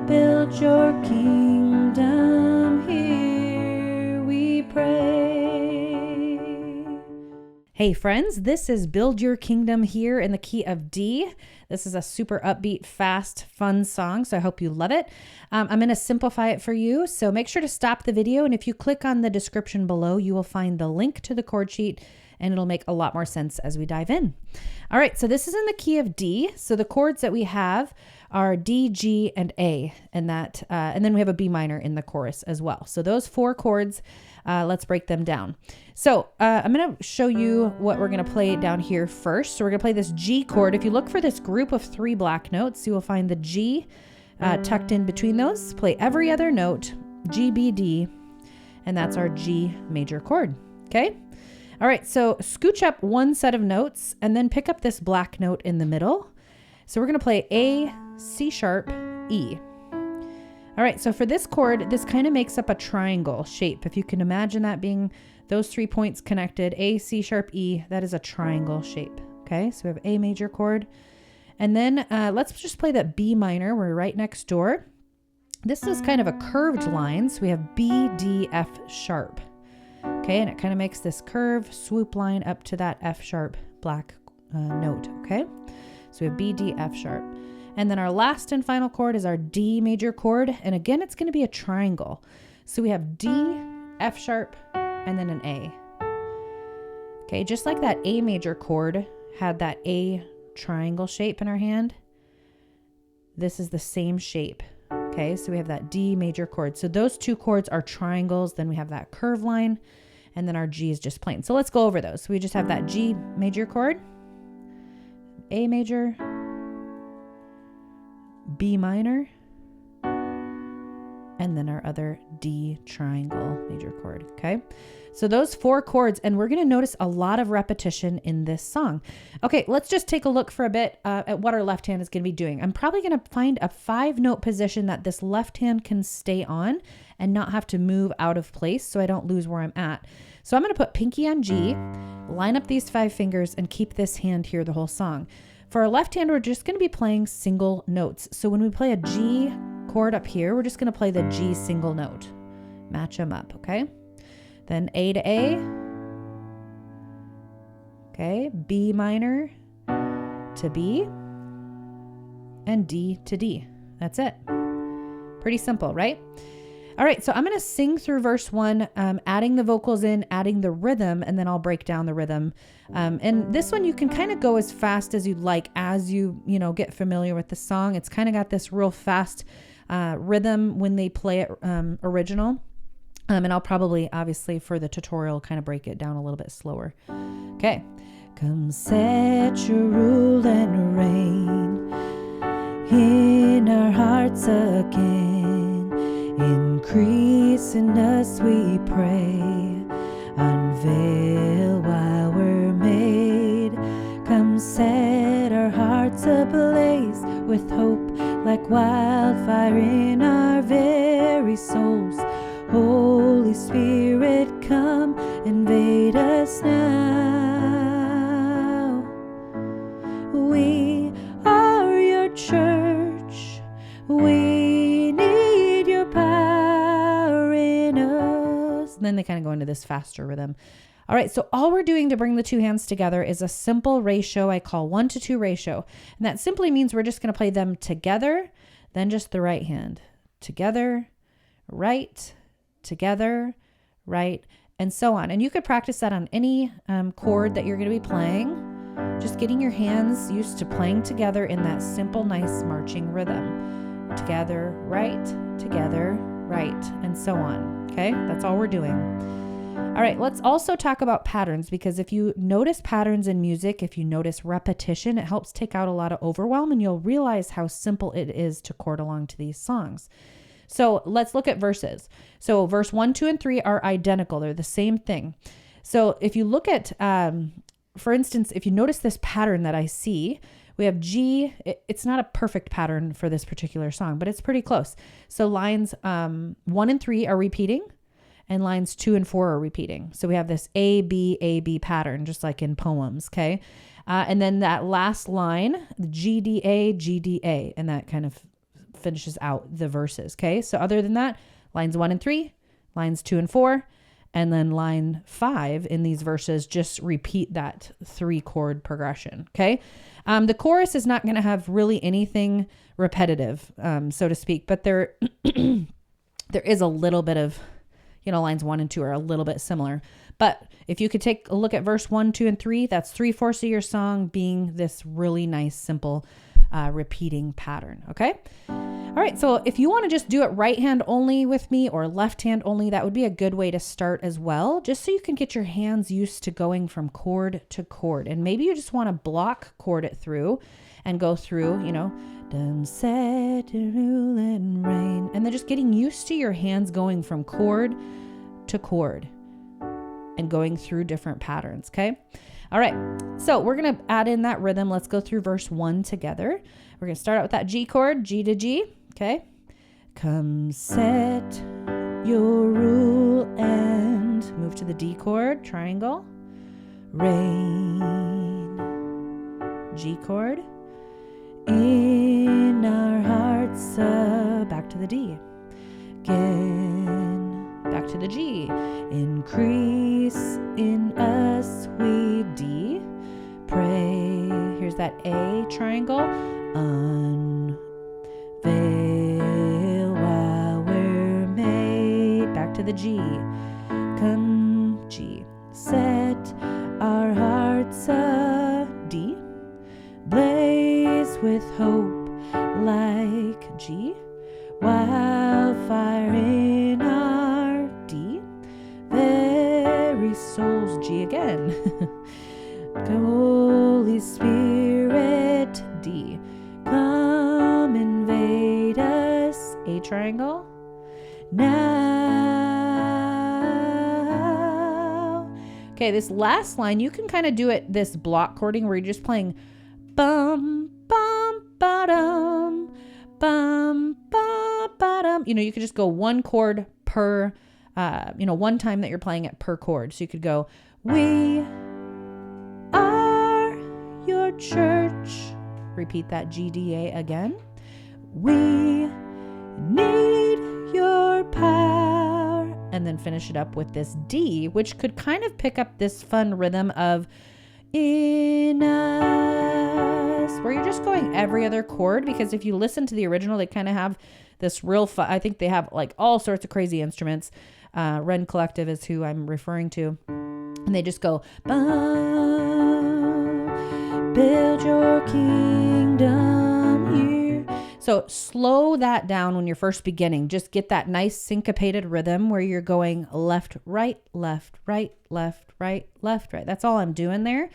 Build your kingdom here, we pray. Hey friends, this is Build Your Kingdom here in the key of D. This is a super upbeat, fast, fun song, so I hope you love it. I'm going to simplify it for you, so make sure to stop the video, and if you click on the description below, you will find the link to the chord sheet, and it'll make a lot more sense as we dive in. All right, so this is in the key of D. So the chords that we have are D, G, and A, and then we have a B minor in the chorus as well. So those 4 chords, let's break them down. So I'm going to show you what we're going to play down here first. So we're going to play this G chord. If you look for this group of 3 black notes, you will find the G tucked in between those. Play every other note, G, B, D, and that's our G major chord. Okay. All right, so scooch up one set of notes and then pick up this black note in the middle. So we're going to play A, C sharp, E. All right, so for this chord, this kind of makes up a triangle shape. If you can imagine that being those 3 points connected, A, C sharp, E, that is a triangle shape. Okay, so we have A major chord. And then let's just play that B minor. We're right next door. This is kind of a curved line. So we have B, D, F sharp. Okay, and it kind of makes this curve swoop line up to that F sharp black note. Okay, so we have B, D, F sharp. And then our last and final chord is our D major chord. And again, it's going to be a triangle. So we have D, F sharp, and then an A. Okay, just like that A major chord had that A triangle shape in our hand, this is the same shape. Okay, so we have that D major chord. So those 2 chords are triangles. Then we have that curve line, and then our G is just plain. So let's go over those. So we just have that G major chord, A major, B minor, and then our other D triangle major chord. Okay, so those 4 chords, and we're going to notice a lot of repetition in this song. Okay, let's just take a look for a bit at what our left hand is going to be doing. I'm probably going to find a 5-note position that this left hand can stay on and not have to move out of place so I don't lose where I'm at. So I'm going to put pinky on G, line up these 5 fingers, and keep this hand here the whole song. For our left hand, we're just going to be playing single notes. So when we play a G chord up here, we're just going to play the G single note. Match them up, okay? Then A to A. Okay, B minor to B. And D to D. That's it. Pretty simple, right? All right, so I'm going to sing through verse 1, adding the vocals in, adding the rhythm, and then I'll break down the rhythm. And this one, you can kind of go as fast as you'd like as you get familiar with the song. It's kind of got this real fast rhythm when they play it original. And I'll probably, obviously, for the tutorial, kind of break it down a little bit slower. Okay. Come set your rule and reign in our hearts again. Increase in us, we pray. Unveil while we're made. Come set our hearts ablaze with hope like wildfire in our very souls. Holy Spirit, come invade us now. We are your church. We need your power in us. And then they kind of go into this faster rhythm. All right, so all we're doing to bring the 2 hands together is a simple ratio I call 1-to-2 ratio. And that simply means we're just going to play them together, then just the right hand. Together, right, together, right, and so on. And you could practice that on any chord that you're going to be playing, just getting your hands used to playing together in that simple, nice marching rhythm. Together, right, and so on. Okay, that's all we're doing. All right, let's also talk about patterns, because if you notice patterns in music, if you notice repetition, it helps take out a lot of overwhelm, and you'll realize how simple it is to chord along to these songs. So let's look at verses. So verse 1, 2, and 3 are identical. They're the same thing. So if you look at, for instance, if you notice this pattern that I see, we have G. It's not a perfect pattern for this particular song, but it's pretty close. So lines 1 and 3 are repeating, and lines 2 and 4 are repeating. So we have this A, B pattern, just like in poems, okay? And then that last line, G, D, A, and that kind of finishes out the verses. Okay. So other than that, lines 1 and 3, lines 2 and 4, and then line 5 in these verses, just repeat that 3 chord progression. Okay. The chorus is not going to have really anything repetitive, so to speak, but there is a little bit of, lines 1 and 2 are a little bit similar. But if you could take a look at verse 1, 2, and 3, that's 3/4 of your song being this really nice, simple, repeating pattern. Okay. All right. So if you want to just do it right hand only with me or left hand only, that would be a good way to start as well, just so you can get your hands used to going from chord to chord. And maybe you just want to block chord it through and go through, done, set, rule, and rain. And then just getting used to your hands going from chord to chord and going through different patterns. Okay. All right. So we're going to add in that rhythm. Let's go through verse 1 together. We're going to start out with that G chord, G to G. Okay. Come set your rule and move to the D chord, triangle, rain, G chord, in our hearts, back to the D, again, back to the G, increase in us, we D, pray, here's that A triangle, unveil while we're made, back to the G, come G, set our hearts, D, blaze with hope like G, wildfire in our D, very souls, G again, Holy Spirit, D, come invade us, A triangle, now. Okay, this last line, you can kind of do it this block chording where you're just playing bum, bum, ba-dum, bum, ba, ba-dum. You could just go one chord per, one time that you're playing it per chord. So you could go, we are your church. Repeat that GDA again. We need your power. And then finish it up with this D, which could kind of pick up this fun rhythm of in us, where you're just going every other chord, because if you listen to the original, they kind of have this real fun. I think they have like all sorts of crazy instruments. Rend Collective is who I'm referring to. And they just go, build your kingdom here. So slow that down when you're first beginning. Just get that nice syncopated rhythm where you're going left, right, left, right, left, right, left, right. That's all I'm doing there.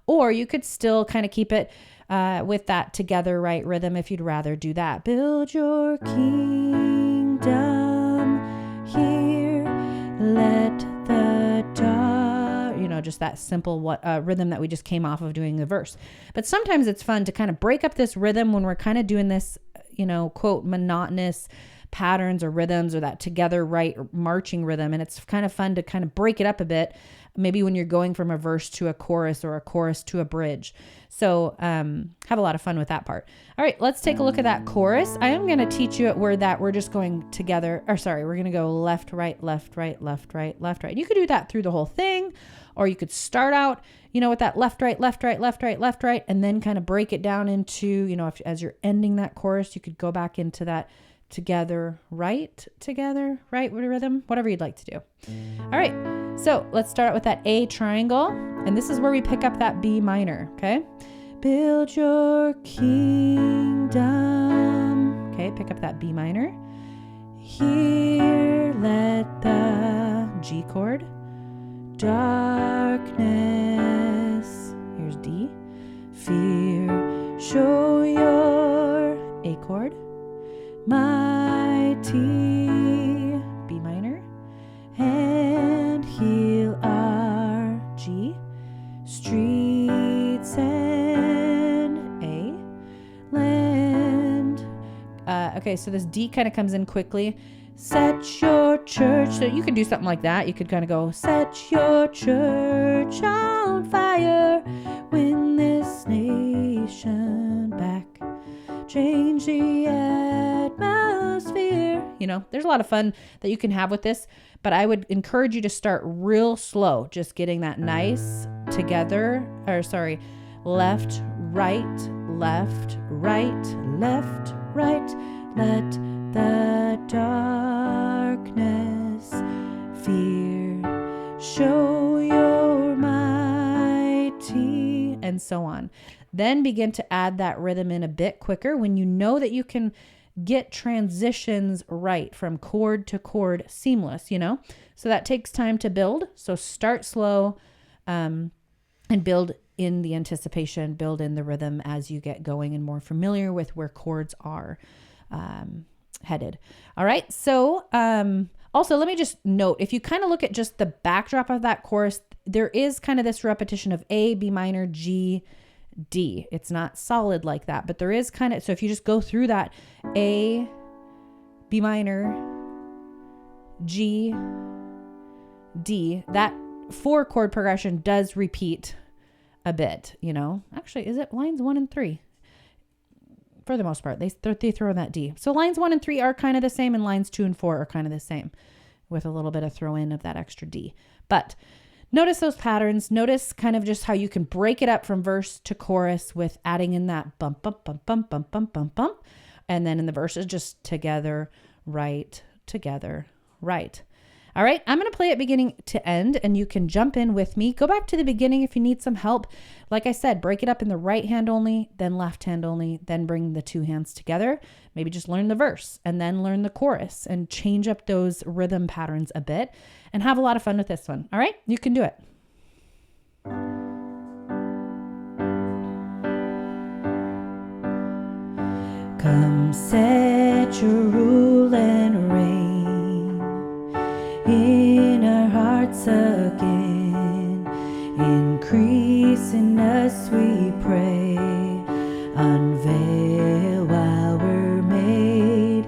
Or you could still kind of keep it with that together right rhythm if you'd rather do that. Build your kingdom here. Let the dark, just that simple rhythm that we just came off of doing the verse. But sometimes it's fun to kind of break up this rhythm when we're kind of doing this, quote, monotonous patterns or rhythms or that together right marching rhythm. And it's kind of fun to kind of break it up a bit, maybe when you're going from a verse to a chorus or a chorus to a bridge. So have a lot of fun with that part. All right, let's take a look at that chorus. I am going to teach you where that we're just going together, we're going to go left, right, left, right, left, right, left, right. You could do that through the whole thing, or you could start out, with that left, right, left, right, left, right, left, right, and then kind of break it down into, as you're ending that chorus, you could go back into that together, right rhythm, whatever you'd like to do. All right. So let's start out with that A triangle. And this is where we pick up that B minor. Okay. Build your kingdom. Okay. Pick up that B minor. Here, let the G chord. Darkness. Here's D. Fear. Show your A chord. Mighty, B minor, and heal our G, streets and A, land. Okay, so this D kind of comes in quickly. Set your church. So you could do something like that. You could kind of go, set your church on fire, win this nation back, change the atmosphere. There's a lot of fun that you can have with this, but I would encourage you to start real slow, just getting that nice together, left, right, left, right, left, right. Let the darkness fear show your mighty, and so on. Then begin to add that rhythm in a bit quicker when you know that you can get transitions right from chord to chord seamless, So that takes time to build. So start slow and build in the anticipation, build in the rhythm as you get going and more familiar with where chords are headed. All right. So also, let me just note, if you kind of look at just the backdrop of that chorus, there is kind of this repetition of A, B minor, G, D. It's not solid like that, but there is kind of, so if you just go through that, A, B minor, G, D, that 4 chord progression does repeat a bit, Actually, is it lines 1 and 3? For the most part, they throw in that D. So lines 1 and 3 are kind of the same, and lines 2 and 4 are kind of the same with a little bit of throw in of that extra D. But notice those patterns. Notice kind of just how you can break it up from verse to chorus with adding in that bump, bump, bump, bump, bump, bump, bump, bump. And then in the verses, just together, right, together, right. All right, I'm going to play it beginning to end, and you can jump in with me. Go back to the beginning if you need some help. Like I said, break it up in the right hand only, then left hand only, then bring the 2 hands together. Maybe just learn the verse and then learn the chorus and change up those rhythm patterns a bit and have a lot of fun with this one. All right, you can do it. Come set your rule and reign in our hearts again. Increase in us, we pray. Unveil while we're made.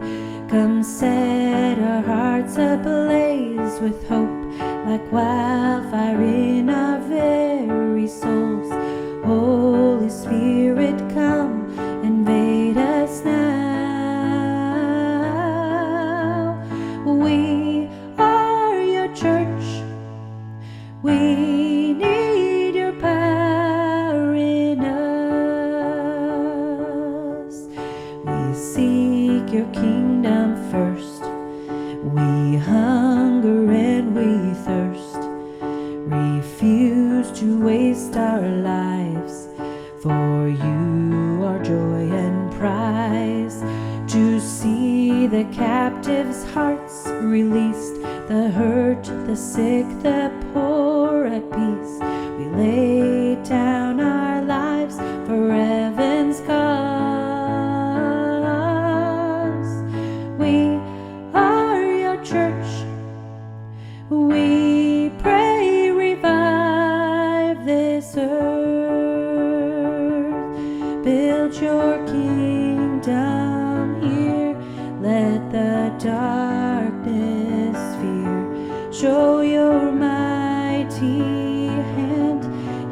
Come set our hearts ablaze with hope, like wildfire in our very souls. Holy Spirit, come invade us now. We are your church. We need your power in us. We seek your kingdom first. We hunger and we thirst. Refuse to waste our lives. For you are joy and prize. To see the captives' hearts released, the hurt, the sick, the poor at peace. We lay down our lives for heaven's cause. We are your church. We pray, revive this earth. Build your kingdom here. Let the darkness fear. Show your mighty hand.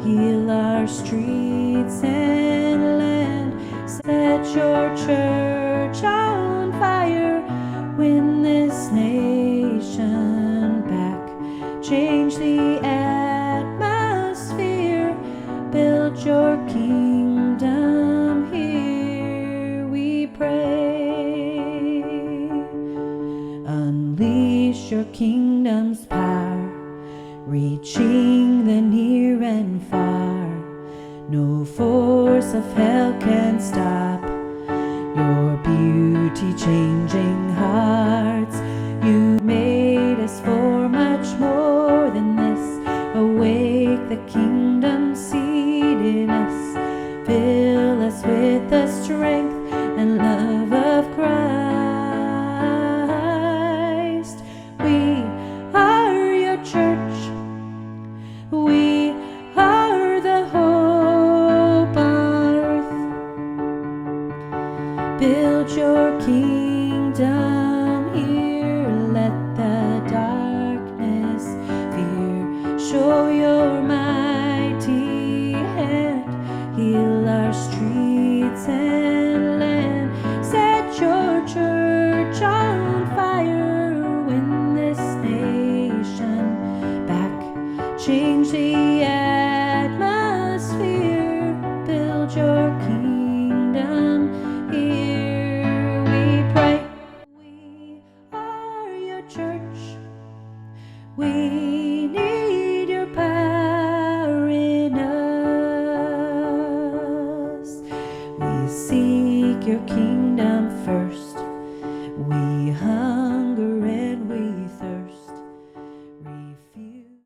Heal our streets and land. Set your church on fire. Win this nation back. Change the atmosphere. Build your kingdom here, we pray. Unleash your kingdom's power, reaching the near and far. No force of hell can stop your beauty changing hearts. You made us for much more than this. Awake the kingdom seed in us. Fill us with the strength and love of Christ. We are your church. We are the hope on earth. Build your kingdom here. We need your power in us. We seek your kingdom